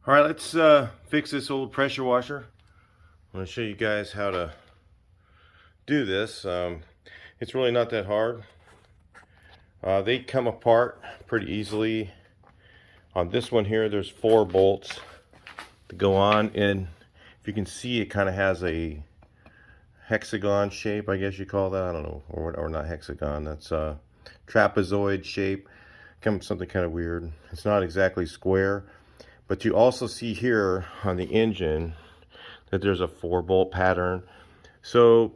All right, let's fix this old pressure washer. I'm going to show you guys how to do this. It's really not that hard. They come apart pretty easily. On this one here, there's 4 bolts to go on, and if you can see, it kind of has a hexagon shape, I guess you call that. I don't know, or not hexagon. That's a trapezoid shape. Something kind of weird. It's not exactly square. But you also see here on the engine that there's a 4-bolt pattern. So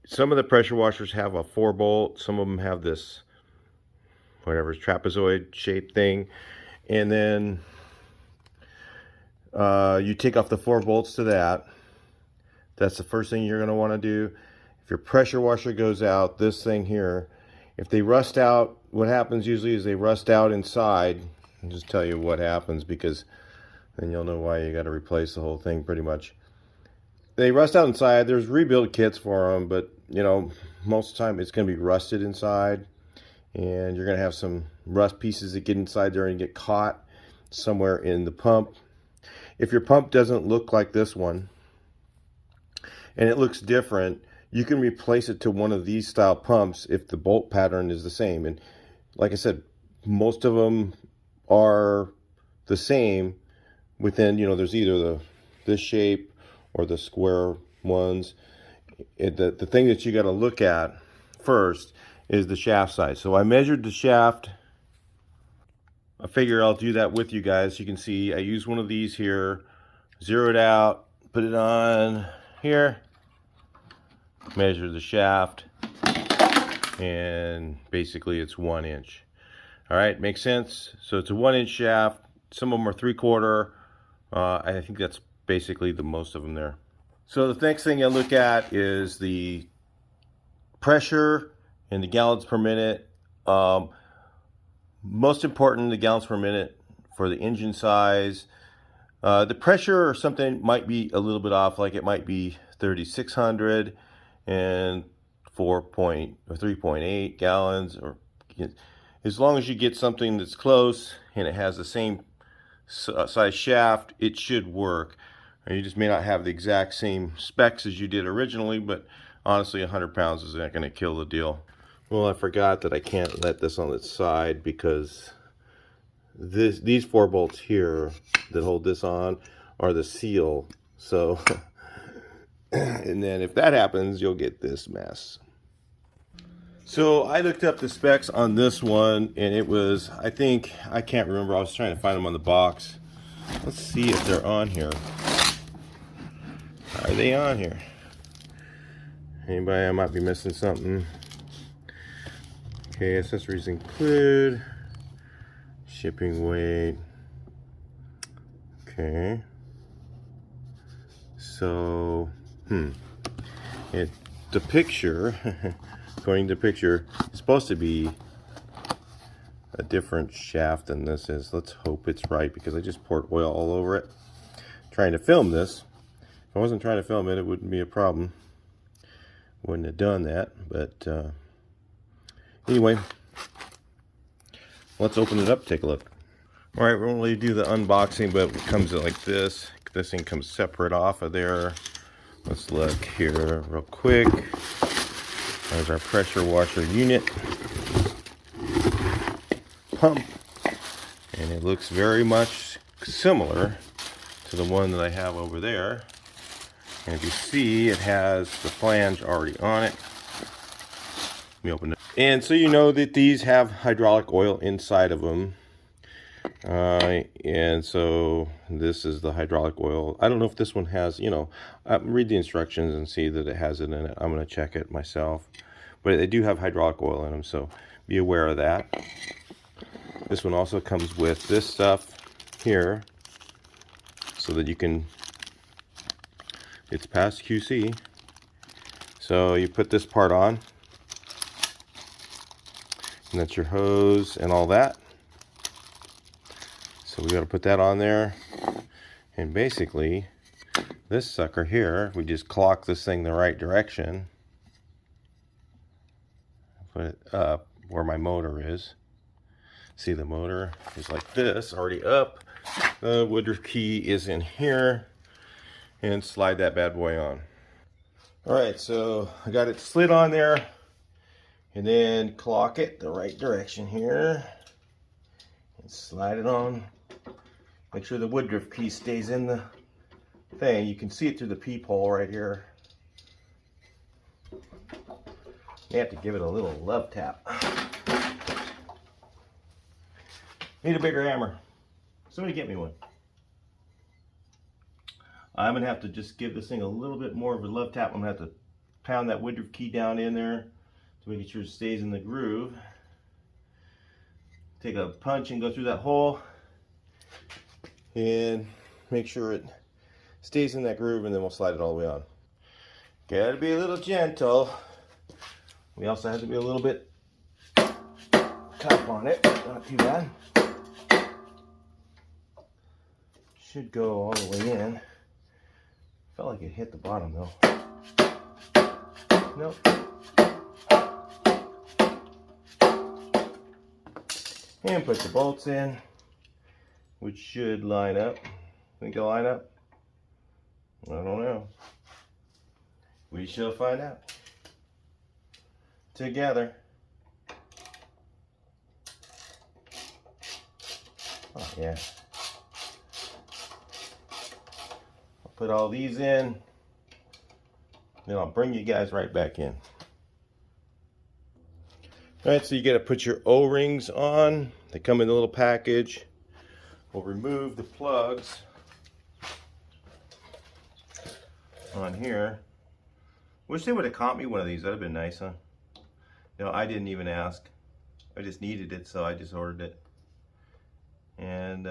some of the pressure washers have a 4-bolt. Some of them have this, whatever, trapezoid shaped thing. And then you take off the 4 bolts to that. That's the first thing you're going to want to do. If your pressure washer goes out, this thing here, if they rust out, what happens usually is they rust out inside. I'll just tell you what happens, because then you'll know why you got to replace the whole thing pretty much. They rust out inside. There's rebuild kits for them, but you know, most of the time it's going to be rusted inside, and you're going to have some rust pieces that get inside there and get caught somewhere in the pump. If your pump doesn't look like this one and it looks different, you can replace it to one of these style pumps if the bolt pattern is the same. And like I said, most of them are the same. Within, you know, there's either this shape or the square ones. The thing that you got to look at first is the shaft size. So I measured the shaft. I figure I'll do that with you guys. You can see I use one of these here, zero it out, put it on here, measure the shaft, and basically it's 1 inch. All right, makes sense. So it's a 1 inch shaft. Some of them are 3/4. I think that's basically the most of them there. So the next thing I look at is the pressure and the gallons per minute. Most important, the gallons per minute for the engine size. The pressure or something might be a little bit off, like it might be 3,600 and 3.8 gallons, or as long as you get something that's close and it has the same size shaft, it should work. You just may not have the exact same specs as you did originally, but honestly 100 pounds is not going to kill the deal. Well, I forgot that I can't let this on its side, because these 4 bolts here that hold this on are the seal. So and then if that happens, you'll get this mess. So I looked up the specs on this one, and it was, I can't remember, I was trying to find them on the box. Let's see if they're on here. Are they on here? Anybody? I might be missing something. Okay, accessories include shipping weight. Okay. So, the picture, according to the picture, it's supposed to be a different shaft than this is. Let's hope it's right, because I just poured oil all over it trying to film this. If I wasn't trying to film it, it wouldn't be a problem. Wouldn't have done that, but anyway, let's open it up, take a look. All right, we won't really do the unboxing, but it comes like this. This thing comes separate off of there. Let's look here real quick. There's our pressure washer unit pump, and it looks very much similar to the one that I have over there. And if you see, it has the flange already on it. Let me open it. And so you know that these have hydraulic oil inside of them. And so this is the hydraulic oil. I don't know if this one has, you know, read the instructions and see that it has it in it. I'm going to check it myself. But they do have hydraulic oil in them, so be aware of that. This one also comes with this stuff here, so that you can, it's past QC. So you put this part on, and that's your hose and all that. So we got to put that on there, and basically this sucker here, we just clock this thing the right direction, put it up where my motor is. See, the motor is like this, already up, The Woodruff key is in here, and slide that bad boy on. All right, so I got it slid on there, and then clock it the right direction here, and slide it on. Make sure the Woodruff key stays in the thing. You can see it through the peephole right here. You have to give it a little love tap. Need a bigger hammer. Somebody get me one. I'm gonna have to just give this thing a little bit more of a love tap. I'm gonna have to pound that Woodruff key down in there to make sure it stays in the groove. Take a punch and go through that hole and make sure it stays in that groove, and then we'll slide it all the way on. Gotta be a little gentle. We also have to be a little bit tough on it. Not too bad. Should go all the way in. Felt like it hit the bottom though. Nope. And put the bolts in, which should line up. Think they'll line up? I don't know. We shall find out. Together. Oh yeah. I'll put all these in, then I'll bring you guys right back in. All right, so you got to put your O-rings on. They come in a little package. We'll remove the plugs on here. Wish they would have caught me one of these. That'd have been nice, huh? You know, I didn't even ask. I just needed it, so I just ordered it. And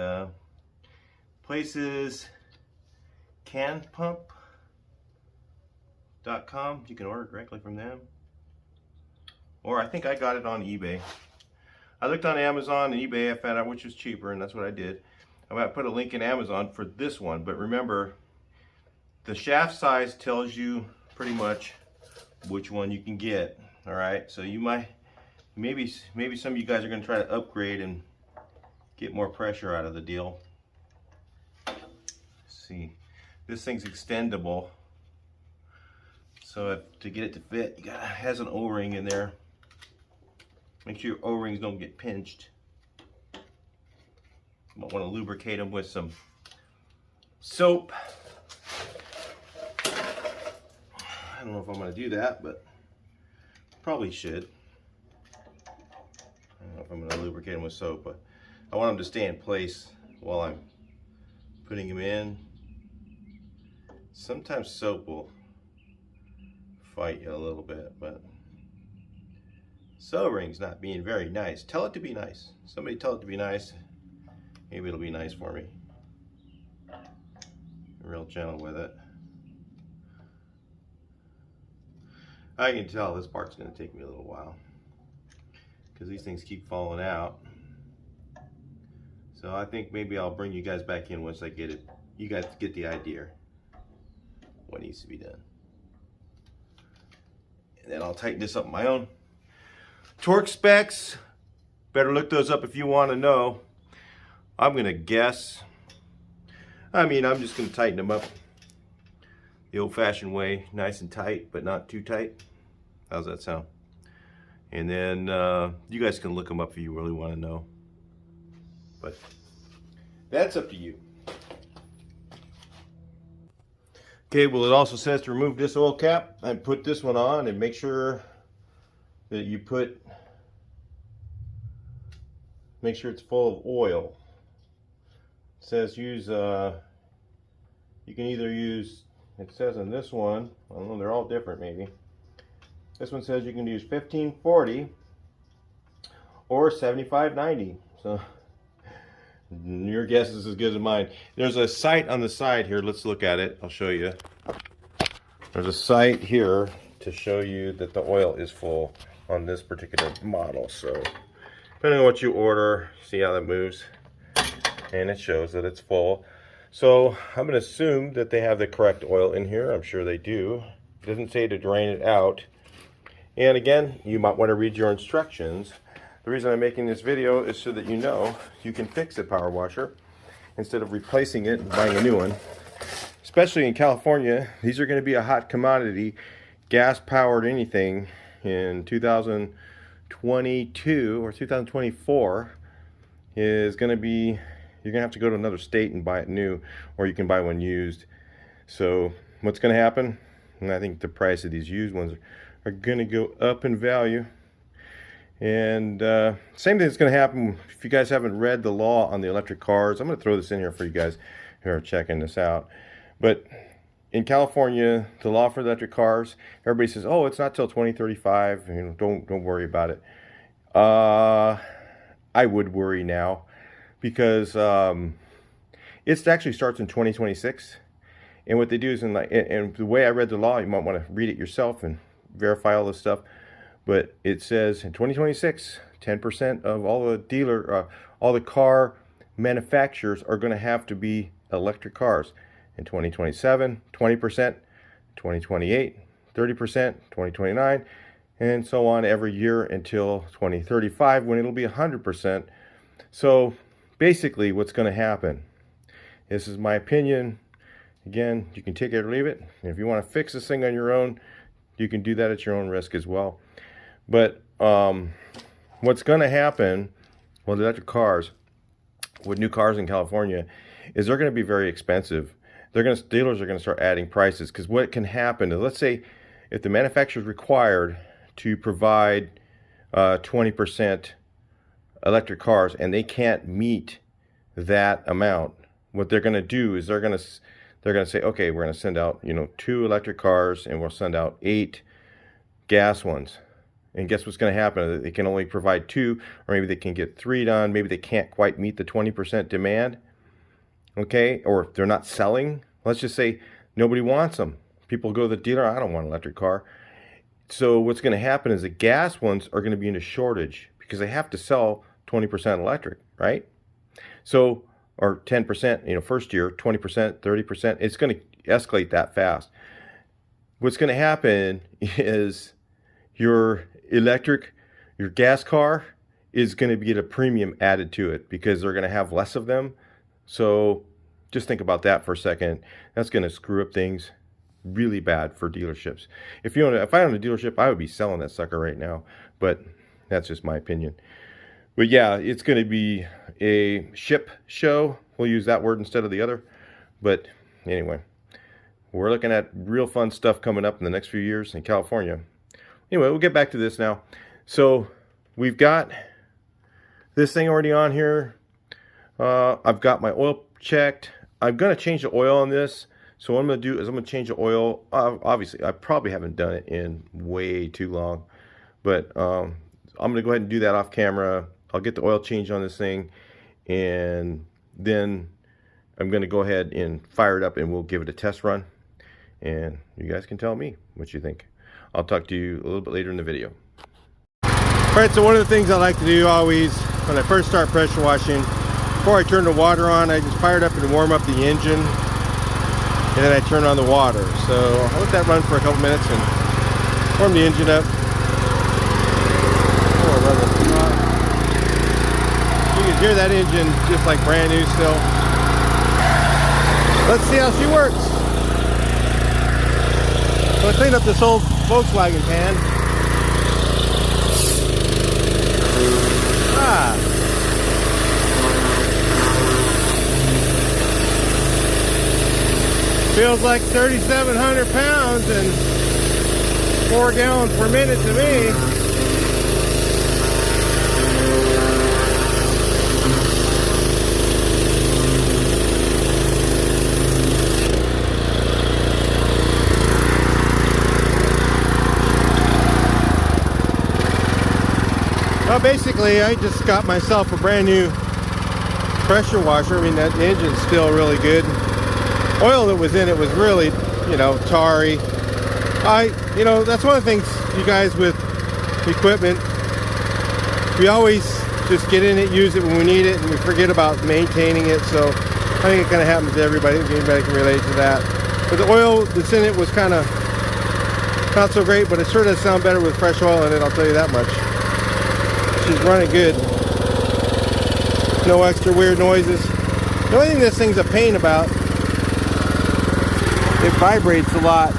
places canpump.com. You can order directly from them. Or I think I got it on eBay. I looked on Amazon and eBay. I found out which was cheaper, and that's what I did. I'm going to put a link in Amazon for this one. But remember, the shaft size tells you pretty much which one you can get. All right, so you might, maybe some of you guys are going to try to upgrade and get more pressure out of the deal. Let's see, this thing's extendable. So to get it to fit, it has an O-ring in there. Make sure your O-rings don't get pinched. You might want to lubricate them with some soap. I don't know if I'm going to do that, but probably should. I don't know if I'm going to lubricate them with soap, but I want them to stay in place while I'm putting them in. Sometimes soap will fight you a little bit, but O-ring's not being very nice. Tell it to be nice. Somebody tell it to be nice. Maybe it'll be nice for me. Real gentle with it. I can tell this part's going to take me a little while because these things keep falling out. So I think maybe I'll bring you guys back in once I get it. You guys get the idea what needs to be done. And then I'll tighten this up on my own. Torque specs, better look those up if you want to know. I'm going to guess. I'm just going to tighten them up the old-fashioned way, nice and tight, but not too tight. How's that sound? And then you guys can look them up if you really want to know. But that's up to you. Okay, well, it also says to remove this oil cap and put this one on, and make sure that you make sure it's full of oil. It says use, you can either use, it says on this one, I don't know, they're all different maybe. This one says you can use 1540 or 7590. So your guess is as good as mine. There's a sight on the side here. Let's look at it. I'll show you. There's a sight here to show you that the oil is full on this particular model. So depending on what you order, see how that moves, and it shows that it's full. So I'm going to assume that they have the correct oil in here. I'm sure they do. It doesn't say to drain it out. And again, you might want to read your instructions. The reason I'm making this video is so that you know you can fix a power washer. instead of replacing it and buying a new one. Especially in California, these are going to be a hot commodity. Gas powered anything in 2022 or 2024 is going to be, you're going to have to go to another state and buy it new, or you can buy one used. So what's going to happen? And I think the price of these used ones are going to go up in value. And same thing is going to happen if you guys haven't read the law on the electric cars. I'm going to throw this in here for you guys who are checking this out. But in California, the law for electric cars, everybody says, "Oh, it's not till 2035. You know, don't worry about it." I would worry now, because it actually starts in 2026. And what they do is, and the way I read the law, you might want to read it yourself and verify all this stuff. But it says in 2026, 10% of all the car manufacturers are going to have to be electric cars. In 2027, 20%, 2028, 30%, 2029, and so on every year until 2035, when it'll be 100%. So basically what's going to happen, this is my opinion, again, you can take it or leave it. And if you want to fix this thing on your own, you can do that at your own risk as well. But what's going to happen with electric cars, with new cars in California, is they're going to be very expensive. Dealers are going to start adding prices, because what can happen is, let's say if the manufacturer is required to provide 20% electric cars and they can't meet that amount, what they're going to do is they're going to say, okay, we're going to send out 2 electric cars and we'll send out 8 gas ones. And guess what's going to happen? They can only provide 2, or maybe they can get 3 done. Maybe they can't quite meet the 20% demand. Okay, or if they're not selling, let's just say nobody wants them. People go to the dealer, I don't want an electric car. So what's going to happen is the gas ones are going to be in a shortage, because they have to sell 20% electric, right? So, or 10%, first year, 20%, 30%, it's going to escalate that fast. What's going to happen is your gas car is going to get a premium added to it, because they're going to have less of them. So just think about that for a second. That's going to screw up things really bad for dealerships. If I owned a dealership, I would be selling that sucker right now. But that's just my opinion. But yeah, it's going to be a ship show. We'll use that word instead of the other. But anyway, we're looking at real fun stuff coming up in the next few years in California. Anyway, we'll get back to this now. So we've got this thing already on here. I've got my oil checked. I'm going to change the oil on this. So what I'm going to do is I'm going to change the oil. Obviously, I probably haven't done it in way too long. But I'm going to go ahead and do that off camera. I'll get the oil change on this thing. And then I'm going to go ahead and fire it up, and we'll give it a test run. And you guys can tell me what you think. I'll talk to you a little bit later in the video. Alright, so one of the things I like to do always when I first start pressure washing, before I turn the water on, I just fire it up and warm up the engine, and then I turn on the water. So I'll let that run for a couple minutes and warm the engine up. You can hear that engine just like brand new still. Let's see how she works. So I cleaned up this old Volkswagen pan. Feels like 3,700 pounds and 4 gallons per minute to me. Well, basically, I just got myself a brand new pressure washer. I mean, that engine's still really good. Oil that was in it was really, tarry. That's one of the things, you guys, with equipment, we always just get in it, use it when we need it, and we forget about maintaining it. So I think it kind of happens to everybody. Anybody can relate to that. But the oil that's in it was kind of not so great, but it sure does sound better with fresh oil in it, I'll tell you that much. She's running good. No extra weird noises. The only thing this thing's a pain about, it vibrates a lot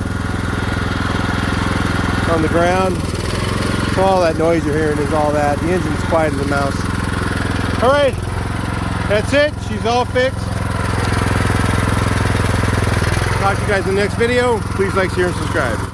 on the ground. So all that noise you're hearing is all that. The engine's quiet as a mouse. Alright, that's it. She's all fixed. Talk to you guys in the next video. Please like, share, and subscribe.